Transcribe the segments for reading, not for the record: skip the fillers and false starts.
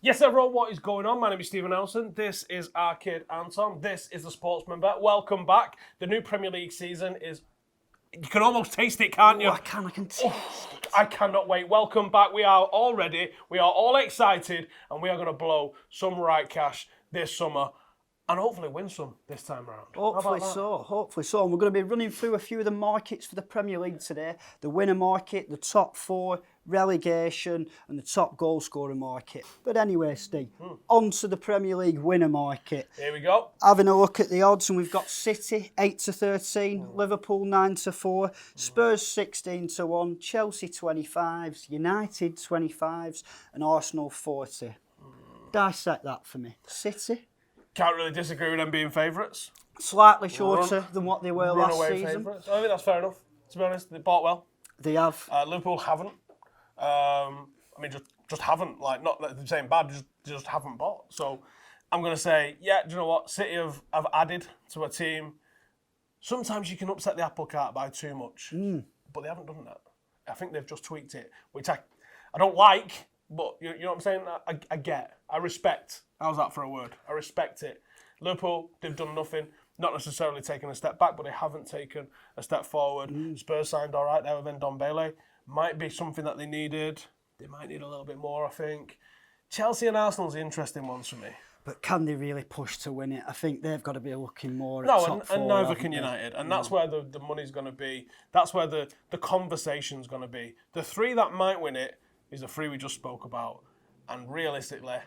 Yes, everyone, what is going on? My name is Stephen Nelson. This is our kid, Anton. This is the Sportsman Bet. Welcome back. The new Premier League season is... You can almost taste it, can't you? I can taste it. I cannot wait. Welcome back. We are all ready. We are all excited. And we are going to blow some right cash this summer. And hopefully win some this time around. Hopefully so. And we're going to be running through a few of the markets for the Premier League today. The winner market, the top four, relegation, and the top goal scorer market. But anyway, Steve, on to the Premier League winner market. Here we go. Having a look at the odds, and we've got City 8-13, Liverpool 9-4, Spurs 16-1, Chelsea 25s, United 25s, and Arsenal 40. Dissect that for me. City. Can't really disagree with them being favourites. Slightly shorter than what they were last season. Favourites. I think that's fair enough, to be honest. They bought well. They have. Liverpool haven't. Just haven't. Like, not that they're saying bad, just haven't bought. So I'm going to say, yeah, do you know what? City have added to a team. Sometimes you can upset the apple cart by too much, but they haven't done that. I think they've just tweaked it, which I don't like, but you know what I'm saying? I get. I respect. How's that for a word? I respect it. Liverpool, they've done nothing. Not necessarily taken a step back, but they haven't taken a step forward. Spurs signed all right there with Ndombele. Might be something that they needed. They might need a little bit more, I think. Chelsea and Arsenal's the interesting ones for me. But can they really push to win it? I think they've got to be looking more at top four. And neither can United. And that's where the money's going to be. That's where the conversation's going to be. The three that might win it is the three we just spoke about. And realistically,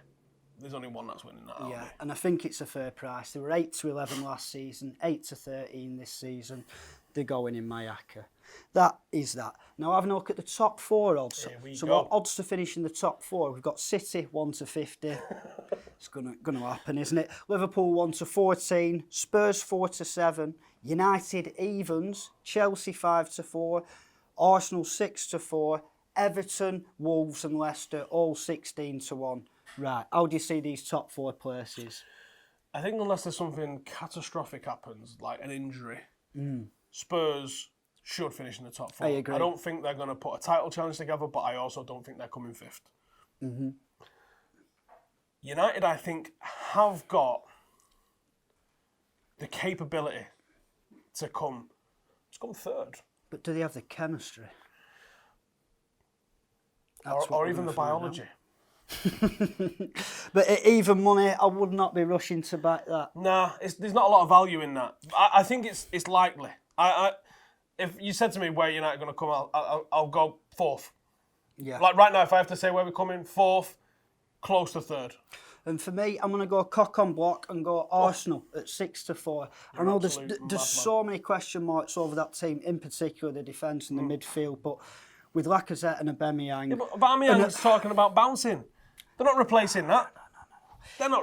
there's only one that's winning that. Yeah, and I think it's a fair price. They were 8-11 last season, 8-13 this season. They're going in my acca. That is that. Now having a look at the top four odds. So what odds to finish in the top four? We've got City 1-50. It's gonna happen, isn't it? Liverpool 1-14, Spurs 4-7, United evens, Chelsea 5-4, Arsenal 6-4, Everton, Wolves and Leicester all 16-1. Right, how do you see these top four places? I think unless there's something catastrophic happens, like an injury, Spurs should finish in the top four. I agree. I don't think they're going to put a title challenge together, but I also don't think they're coming fifth. United, I think, have got the capability to come third. But do they have the chemistry? Or even the biology. But at even money, I would not be rushing to back that. Nah, there's not a lot of value in that. I think it's likely. If you said to me where United are going to come, I'll go fourth. Yeah. Like right now, if I have to say where we're coming, fourth, close to third. And for me, I'm going to go cock on block and go Arsenal at 6-4. I know there's so many question marks over that team, in particular the defence and the midfield, but with Lacazette and Aubameyang... Yeah, but Aubameyang's talking about bouncing. They're not replacing that. They're not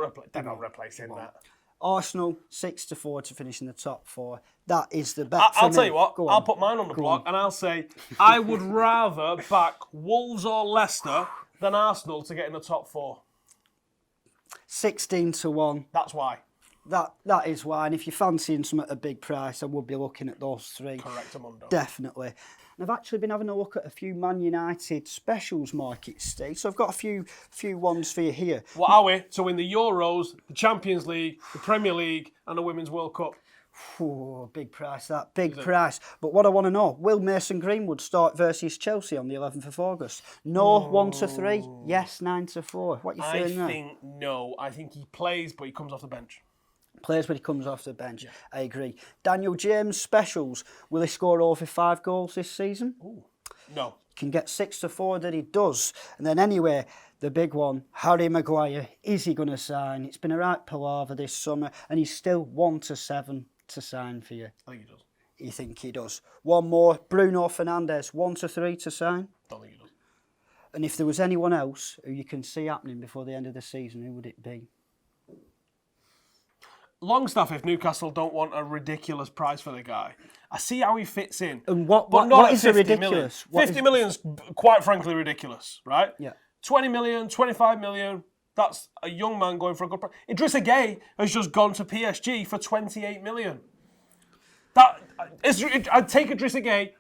replacing that. Arsenal 6-4 to finish in the top four. That is the bet. I'll tell you what. I'll put mine on the block and I'll say I would rather back Wolves or Leicester than Arsenal to get in the top four. 16-1. That's why. That is why. And if you're fancying some at a big price, I would be looking at those three. Correct, Amundo. Definitely. And I've actually been having a look at a few Man United specials markets, Steve. So I've got a few ones for you here. What are we? To win the Euros, the Champions League, the Premier League, and the Women's World Cup. Oh, big price, that. Big price. But what I want to know, will Mason Greenwood start versus Chelsea on the 11th of August? No, 1-3. Yes, 9-4. What are you feeling there? I think no. I think he plays, but he comes off the bench. Plays when he comes off the bench. Yeah. I agree. Daniel James specials. Will he score over 5 goals this season? Ooh. No. Can get 6-4 that he does. And then anyway, the big one, Harry Maguire. Is he going to sign? It's been a right palaver this summer, and he's still 1-7 to sign for you. I think he does. You think he does? One more, Bruno Fernandes, 1-3 to sign. Don't think he does. And if there was anyone else who you can see happening before the end of the season, who would it be? Longstaff, if Newcastle don't want a ridiculous price for the guy. I see how he fits in. And what is ridiculous? 50 million's quite frankly ridiculous, right? Yeah. 20 million, 25 million, that's a young man going for a good price. Idrissa Gueye has just gone to PSG for 28 million. I'd take Idrissa Gueye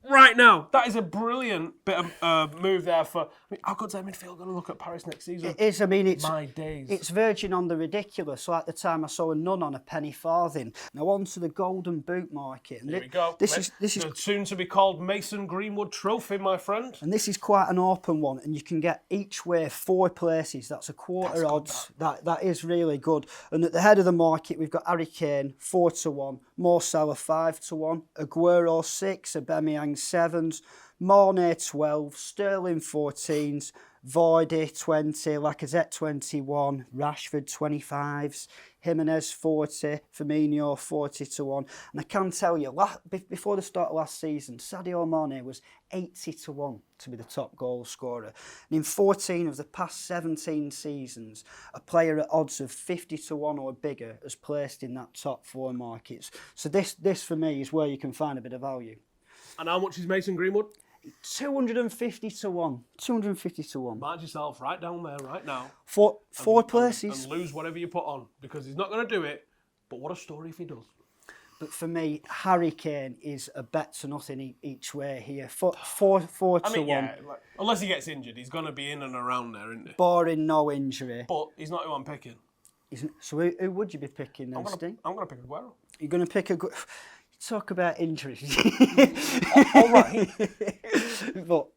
right now. That is a brilliant bit of move there for mean, how good's their midfield going to look at Paris next season? It is. I mean, my days. It's verging on the ridiculous. Like the time I saw a nun on a penny farthing. Now on to the Golden Boot market. And Here we go. This is soon to be called Mason Greenwood Trophy, my friend. And this is quite an open one, and you can get each way 4 places. That's a quarter odds. That is really good. And at the head of the market, we've got Harry Kane 4-1, Mo Salah 5-1, Aguero 6, Aubameyang 7s, Mane 12, Sterling 14s, Vardy 20, Lacazette 21, Rashford 25s, Jimenez 40, Firmino 40-1. And I can tell you, before the start of last season, Sadio Mane was 80-1 to be the top goal scorer. And in 14 of the past 17 seasons, a player at odds of 50-1 or bigger has placed in that top 4 markets. So this for me is where you can find a bit of value. And how much is Mason Greenwood? 250-1. 250-1. Mark yourself right down there right now. Four places. And lose whatever you put on, because he's not going to do it. But what a story if he does. But for me, Harry Kane is a bet to nothing each way here. 4-1. I mean, yeah, unless he gets injured, he's going to be in and around there, isn't he? Barring no injury. But he's not who I'm picking. So who would you be picking then, Steve? I'm going to pick Aguero. You're going to pick Aguero? Talk about injuries. All right. But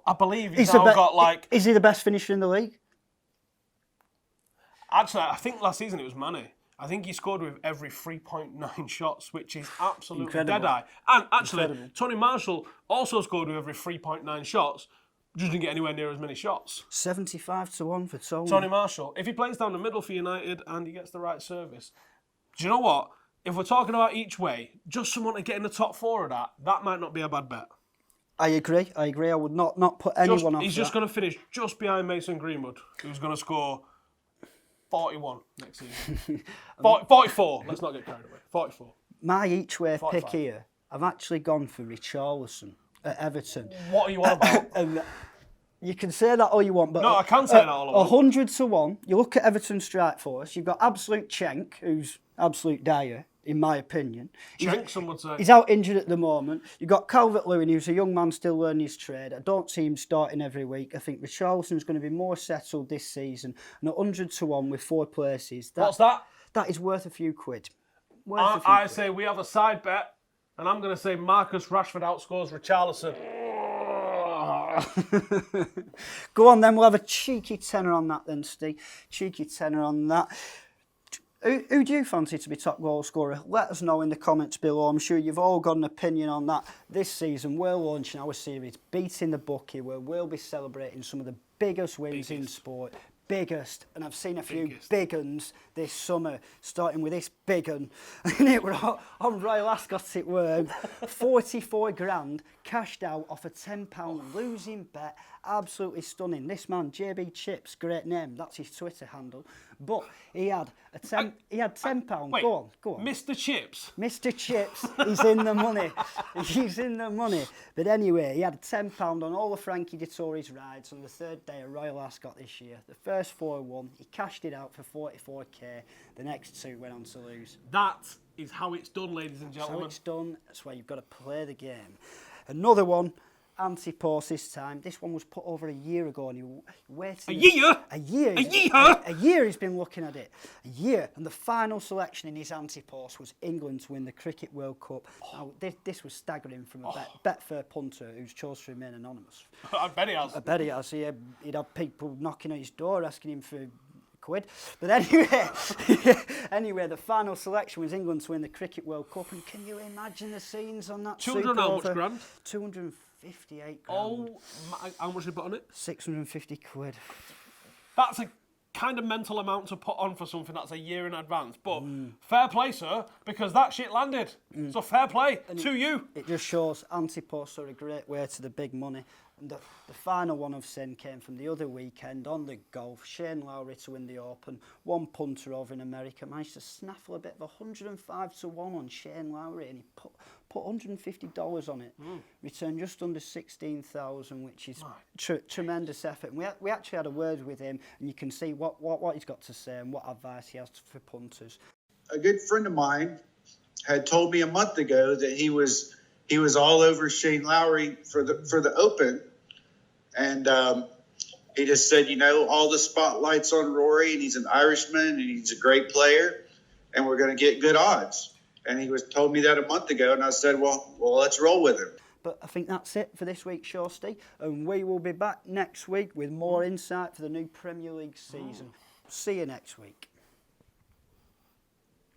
I believe he's now got like... Is he the best finisher in the league? Actually, I think last season it was Mane. I think he scored with every 3.9 shots, which is absolutely dead-eye. And actually, Tony Marshall also scored with every 3.9 shots, just didn't get anywhere near as many shots. 75-1 for Tony. Tony Marshall. If he plays down the middle for United and he gets the right service, do you know what? If we're talking about each way, just someone to get in the top 4 of that might not be a bad bet. I agree. I would not put anyone off. He's just going to finish just behind Mason Greenwood, who's going to score 41 next season. 44. Let's not get carried away. 44. My each way 45. pick here, I've actually gone for Richarlison at Everton. What are you on about? You can say that all you want, but no, I can say that all I want. 100-1. You look at Everton's strike force. You've got absolute Cenk, who's absolute dire, in my opinion. Cenk, some would say. He's out injured at the moment. You've got Calvert-Lewin, who's a young man still learning his trade. I don't see him starting every week. I think Richarlison's going to be more settled this season. And at 100-1 with 4 places. What's that? That is worth a few quid. I say we have a side bet, and I'm going to say Marcus Rashford outscores Richarlison. Go on then, we'll have a cheeky tenner on that then, Steve. Cheeky tenner on that. Who do you fancy to be top goal scorer? Let us know in the comments below. I'm sure you've all got an opinion on that. This season, we're launching our series, Beating the Bookie, where we'll be celebrating some of the biggest wins in sport. Biggest, and I've seen a few big uns this summer, starting with this big un. And it were on Royal Ascot, it were 44 grand cashed out off a £10 losing bet. Absolutely stunning. This man, JB Chips, great name, that's his Twitter handle. But he had £10. Wait, go on. Mr. Chips? Mr. Chips, he's in the money. He's in the money. But anyway, he had £10 on all of Frankie Dettori's rides on the 3rd day of Royal Ascot this year. The first 4 won. He cashed it out for 44k. The next 2 went on to lose. That is how it's done, ladies and gentlemen. That's how it's done. That's why you've got to play the game. Another one. Anteposts this time. This one was put over a year ago and he waited... A year? A year. A year he's been looking at it. A year. And the final selection in his antepost was England to win the Cricket World Cup. Now, this was staggering from a Betfair punter who's chose to remain anonymous. I bet he has. I bet he has. He'd have people knocking at his door asking him for quid. But anyway, the final selection was England to win the Cricket World Cup. And can you imagine the scenes on that? 200 how much grand? 258 grand. Oh, how much did you put on it? 650 quid. That's a kind of mental amount to put on for something that's a year in advance. But fair play, sir, because that shit landed. So fair play to you. It just shows anteposts are a great way to the big money. And the final one I've seen came from the other weekend on the golf. Shane Lowry to win the Open. One punter over in America managed to snaffle a bit of 105-1 on Shane Lowry, and he put $150 on it. Returned just under 16,000, which is tremendous effort. And we actually had a word with him, and you can see what he's got to say and what advice he has for punters. A good friend of mine had told me a month ago that he was all over Shane Lowry for the Open, and He just said, all the spotlight's on Rory, and he's an Irishman, and he's a great player, and we're going to get good odds. And he told me that a month ago, and I said, well, let's roll with him. But I think that's it for this week's show, Steve. And we will be back next week with more insight for the new Premier League season. See you next week.